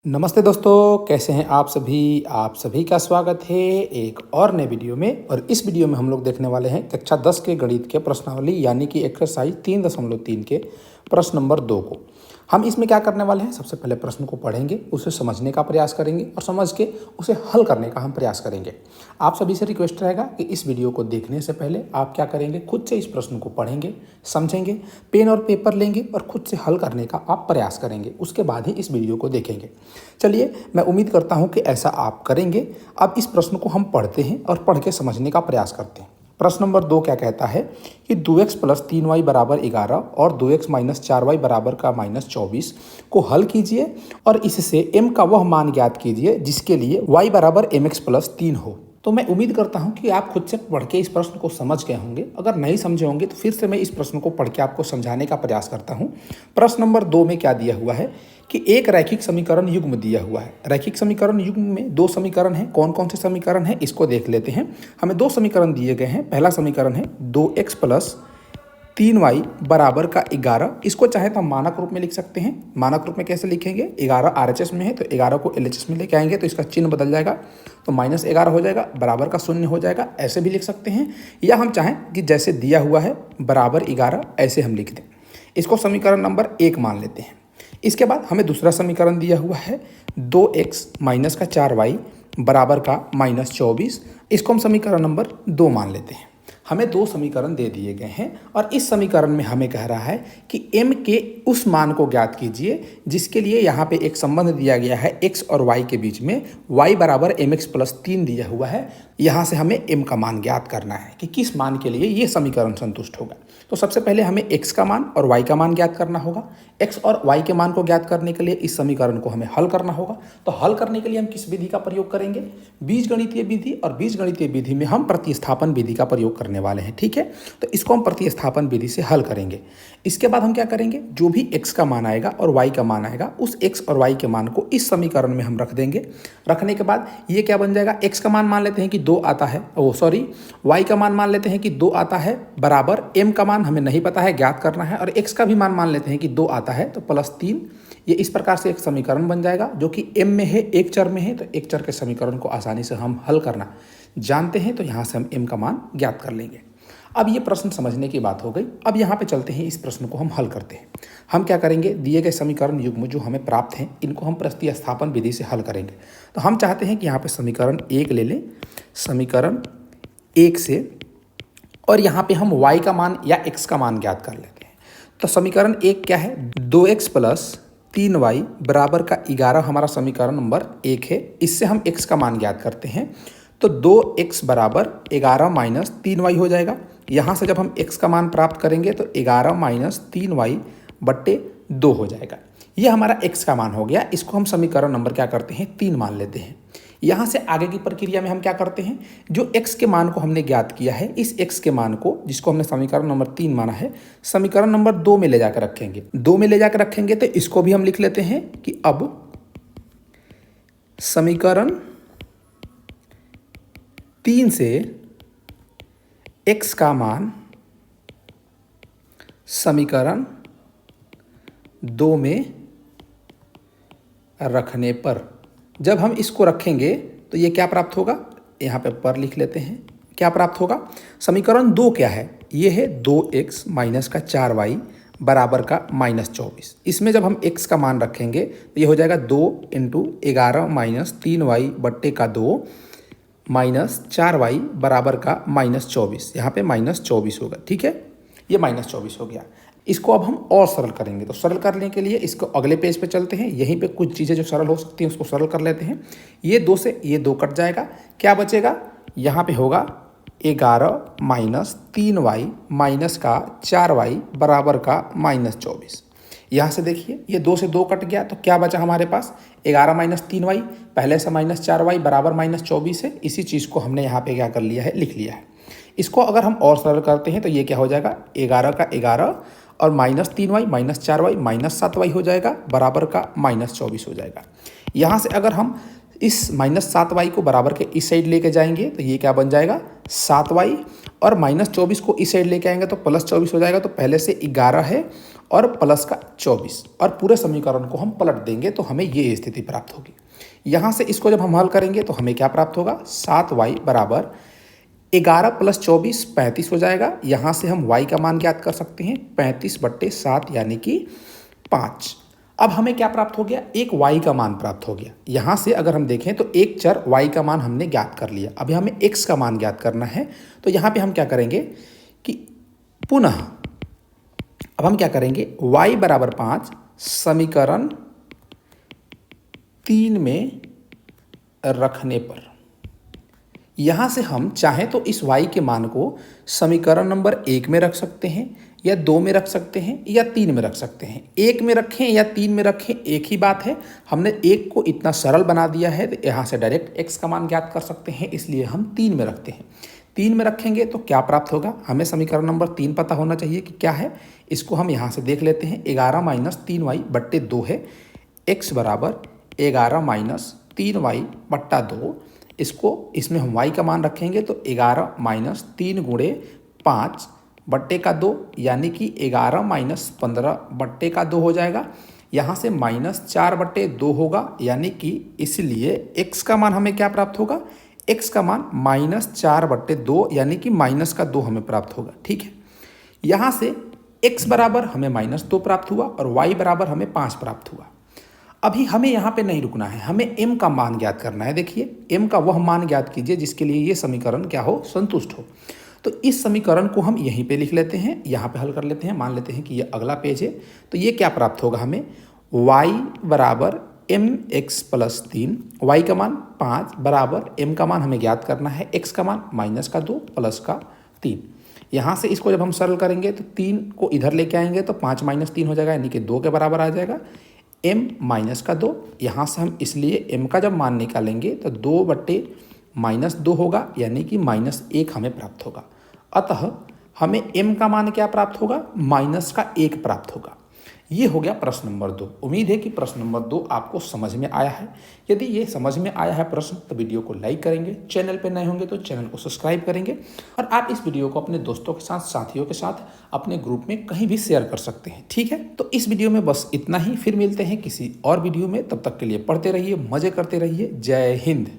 नमस्ते दोस्तों, कैसे हैं आप सभी का स्वागत है एक और नए वीडियो में। और इस वीडियो में हम लोग देखने वाले हैं कक्षा 10 के गणित के प्रश्नावली यानी कि एक्सरसाइज 3.3 के प्रश्न नंबर 2 को। हम इसमें क्या करने वाले हैं, सबसे पहले प्रश्न को पढ़ेंगे, उसे समझने का प्रयास करेंगे और समझ के उसे हल करने का हम प्रयास करेंगे। आप सभी से रिक्वेस्ट रहेगा कि इस वीडियो को देखने से पहले आप क्या करेंगे, खुद से इस प्रश्न को पढ़ेंगे, समझेंगे, पेन और पेपर लेंगे और खुद से हल करने का आप प्रयास करेंगे। उसके बाद ही इस वीडियो को देखेंगे। चलिए, मैं उम्मीद करता हूं कि ऐसा आप करेंगे। अब इस प्रश्न को हम पढ़ते हैं और पढ़ के समझने का प्रयास करते हैं। प्रश्न नंबर 2 क्या कहता है कि 2x + 3y = 11 और 2x - 4y = -24 को हल कीजिए और इससे m का वह मान ज्ञात कीजिए जिसके लिए y = mx + 3 हो। तो मैं उम्मीद करता हूं कि आप खुद से पढ़ के इस प्रश्न को समझ गए होंगे। अगर नहीं समझे होंगे तो फिर से मैं इस प्रश्न को पढ़ के आपको समझाने का प्रयास करता हूं। प्रश्न नंबर 2 में क्या दिया हुआ है कि एक रैखिक समीकरण युग्म दिया हुआ है। रैखिक समीकरण युग्म में दो समीकरण हैं। कौन कौन से समीकरण हैं इसको देख लेते हैं। हमें दो समीकरण दिए गए हैं। पहला समीकरण है 2x + 3y = 11। इसको चाहे तो हम मानक रूप में लिख सकते हैं। मानक रूप में कैसे लिखेंगे, 11 RHS में है तो 11 को LHS में लेके आएंगे तो इसका चिन्ह बदल जाएगा, तो -11 हो जाएगा, बराबर का 0 हो जाएगा। ऐसे भी लिख सकते हैं, या हम चाहें कि जैसे दिया हुआ है =11 ऐसे हम लिख दें। इसको समीकरण नंबर 1 मान लेते हैं। इसके बाद हमें दूसरा समीकरण दिया हुआ है 2x - 4y = -24। इसको हम समीकरण नंबर 2 मान लेते हैं। हमें दो समीकरण दे दिए गए हैं और इस समीकरण में हमें कह रहा है कि m के उस मान को ज्ञात कीजिए जिसके लिए यहाँ पे एक संबंध दिया गया है x और y के बीच में, y = mx + 3 दिया हुआ है। यहाँ से हमें m का मान ज्ञात करना है कि किस मान के लिए ये समीकरण संतुष्ट होगा। तो सबसे पहले हमें x का मान और y का मान ज्ञात करना होगा। x और y के मान को ज्ञात करने के लिए इस समीकरण को हमें हल करना होगा। तो हल करने के लिए हम किस विधि का प्रयोग करेंगे, बीजगणितीय विधि। और बीजगणितीय विधि में हम प्रतिस्थापन विधि का प्रयोग करने वाले हैं। ठीक है, तो इसको हम प्रतिस्थापन विधि से हल करेंगे। इसके बाद हम क्या करेंगे, जो भी x का मान आएगा और y का मान आएगा उस x और y के मान को इस समीकरण में हम रख देंगे। रखने के बाद ये क्या बन जाएगा, x का मान लेते हैं कि 2 आता है, y का मान लेते हैं कि 2 आता है, बराबर m का मान हमें नहीं पता है, ज्ञात करना है, और x का भी मान लेते हैं कि 2 आता है, तो +3। ये इस प्रकार से एक समीकरण बन जाएगा जो कि m में है, एक चर में है। तो एक चर के समीकरण को आसानी से हम हल करना जानते हैं, तो यहाँ से हम m का मान ज्ञात कर लेंगे। अब ये प्रश्न समझने की बात हो गई। अब यहाँ पे चलते हैं, इस प्रश्न को हम हल करते हैं। हम क्या करेंगे, दिए गए समीकरण युग्म जो हमें प्राप्त हैं इनको हम प्रतिस्थापन विधि से हल करेंगे। तो हम चाहते हैं कि यहाँ पे समीकरण 1 ले लें, समीकरण 1 से, और यहाँ पे हम y का मान या x का मान ज्ञात कर लेते हैं। तो समीकरण 1 क्या है, 2x + 3y = 11 हमारा समीकरण नंबर 1 है। इससे हम x का मान ज्ञात करते हैं, तो 2x = 11 - 3y हो जाएगा। यहाँ से जब हम x का मान प्राप्त करेंगे तो 11 - 3y / 2 हो जाएगा। ये हमारा x का मान हो गया। इसको हम समीकरण नंबर क्या करते हैं, 3 मान लेते हैं। यहाँ से आगे की प्रक्रिया में हम क्या करते हैं, जो x के मान को हमने ज्ञात किया है, इस x के मान को, जिसको हमने समीकरण नंबर 3 माना है, समीकरण नंबर 2 में ले जाकर रखेंगे। 2 में ले जाकर रखेंगे तो इसको भी हम लिख लेते हैं कि अब समीकरण 3 से x का मान समीकरण 2 में रखने पर, जब हम इसको रखेंगे तो ये क्या प्राप्त होगा, यहाँ पे पर लिख लेते हैं। क्या प्राप्त होगा, समीकरण 2 क्या है, ये है 2x - 4y = -24। इसमें जब हम x का मान रखेंगे तो ये हो जाएगा 2 × 11 - 3y / 2 -4y = -24। यहाँ पे -24 होगा। ठीक है, ये -24 हो गया। इसको अब हम और सरल करेंगे। तो सरल करने के लिए इसको अगले पेज पे चलते हैं। यहीं पे कुछ चीज़ें जो सरल हो सकती हैं उसको सरल कर लेते हैं। ये 2 से ये 2 कट जाएगा, क्या बचेगा, यहाँ पे होगा 11 - 3y - 4y = -24। यहाँ से देखिए ये 2 से 2 कट गया, तो क्या बचा हमारे पास, 11 - 3y, पहले से -4y = -24 है। इसी चीज़ को हमने यहाँ पे क्या कर लिया है, लिख लिया है। इसको अगर हम और सरल करते हैं तो ये क्या हो जाएगा, 11 का 11 और -3y - 4y - 7y हो जाएगा, बराबर का -24 हो जाएगा। यहाँ से अगर हम इस -7y को बराबर के इस साइड लेके जाएंगे तो ये क्या बन जाएगा 7y, और -24 को इस साइड लेके आएंगे तो +24 हो जाएगा। तो पहले से 11 है और प्लस का 24, और पूरे समीकरण को हम पलट देंगे तो हमें ये स्थिति प्राप्त होगी। यहाँ से इसको जब हम हल करेंगे तो हमें क्या प्राप्त होगा 7y बराबर 11 + 24 35 हो जाएगा। यहाँ से हम y का मान ज्ञात कर सकते हैं 35/7 यानी कि 5। अब हमें क्या प्राप्त हो गया, एक y का मान प्राप्त हो गया। यहाँ से अगर हम देखें तो एक चर y का मान हमने ज्ञात कर लिया। अभी हमें x का मान ज्ञात करना है, तो यहाँ पे हम क्या करेंगे कि पुनः अब हम क्या करेंगे y बराबर 5 समीकरण 3 में रखने पर, यहाँ से हम चाहें तो इस y के मान को समीकरण नंबर 1 में रख सकते हैं, या 2 में रख सकते हैं, या 3 में रख सकते हैं। 1 में रखें या 3 में रखें एक ही बात है। हमने 1 को इतना सरल बना दिया है तो यहाँ से डायरेक्ट x का मान ज्ञात कर सकते हैं, इसलिए हम 3 में रखते हैं। 3 में रखेंगे तो क्या प्राप्त होगा, हमें समीकरण नंबर 3 पता होना चाहिए कि क्या है। इसको हम यहाँ से देख लेते हैं। 11 - 3y/2 है। x बराबर 11 - 3y/2। इसमें हम y का मान रखेंगे तो 11 - 3 × 5/2 यानी कि 11 - 15/2 हो जाएगा। यहाँ से -4/2 होगा, यानी कि इसलिए x का मान हमें क्या प्राप्त होगा, x का मान -4/2 यानी कि -2 हमें प्राप्त होगा। ठीक है, यहाँ से x बराबर हमें -2 प्राप्त हुआ और y बराबर हमें 5 प्राप्त हुआ। अभी हमें यहाँ पे नहीं रुकना है, हमें m का मान ज्ञात करना है। देखिए m का वह मान ज्ञात कीजिए जिसके लिए ये समीकरण क्या हो, संतुष्ट हो। तो इस समीकरण को हम यहीं पे लिख लेते हैं, यहाँ पे हल कर लेते हैं। मान लेते हैं कि ये अगला पेज है। तो ये क्या प्राप्त होगा हमें, y बराबर mx + 3, y का मान 5 बराबर m का मान हमें ज्ञात करना है, x का मान -2 + 3। यहाँ से इसको जब हम सरल करेंगे तो 3 को इधर लेके आएंगे तो 5 - 3 हो जाएगा, यानी कि 2 के बराबर आ जाएगा। m - 2, यहाँ से हम इसलिए m का जब मान निकालेंगे तो 2/-2 होगा, यानी कि -1 हमें प्राप्त होगा। अतः हमें m का मान क्या प्राप्त होगा, -1 प्राप्त होगा। ये हो गया प्रश्न नंबर 2। उम्मीद है कि प्रश्न नंबर 2 आपको समझ में आया है। यदि ये समझ में आया है प्रश्न तो वीडियो को लाइक करेंगे, चैनल पर नए होंगे तो चैनल को सब्सक्राइब करेंगे, और आप इस वीडियो को अपने दोस्तों के साथ, साथियों के साथ, अपने ग्रुप में कहीं भी शेयर कर सकते हैं। ठीक है, तो इस वीडियो में बस इतना ही। फिर मिलते हैं किसी और वीडियो में, तब तक के लिए पढ़ते रहिए, मजे करते रहिए। जय हिंद।